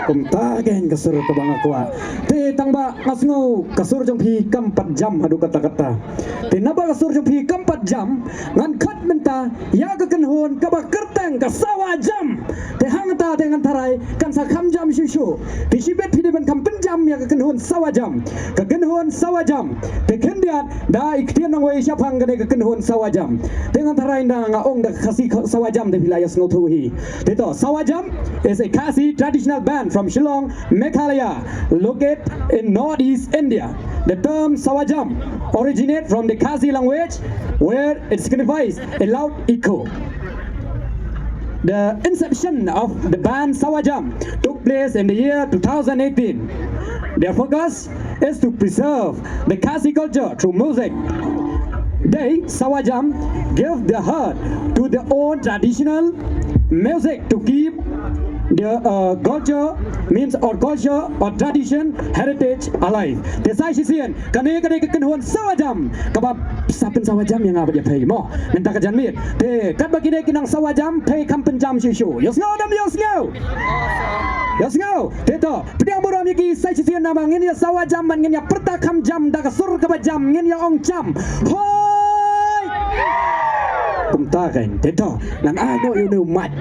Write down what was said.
kumta geng kasur ke bang akwa te tangba ngasngo kasur jong pi kam 4 jam hadu kata-kata te naba kasur jong pi kam 4 jam ngan khat menta ya ke kenhon ka ba kerteng ka sawa jam te hangta dengan tarai kan sa kham jam shishu te sibet pi ben kam pen jam ya ke kenhon sawa jam te kendiat da iktian nang wei syapang ke kenhon sawa jam dengan tarai nda nga ong da khasi sawa jam de vilayas ngo thuhi te to sawa jam is a Khasi traditional band from Shillong, Meghalaya, located in northeast India. The term Sawajam originates from the Khasi language, where it signifies a loud echo. The inception of the band Sawajam took place in the year 2018. Their focus is to preserve the Khasi culture through music. They, Sawajam, give the heart to their own traditional music to keep the culture or tradition heritage alive. Desai sisian kane kenhuan sawajam kabab sapen sawajam yang apa dia pay mo minta kajan mit te kat bagi de kinang sawajam pay kampen jam shishu yosngo dam yosngo te to pediang boram yaki sai sisian nama ngin ya sawajam man ngin ya pertakam jam da kasur ka jam ngin ya ong jam hoi kumta kan te to nan I know you know mat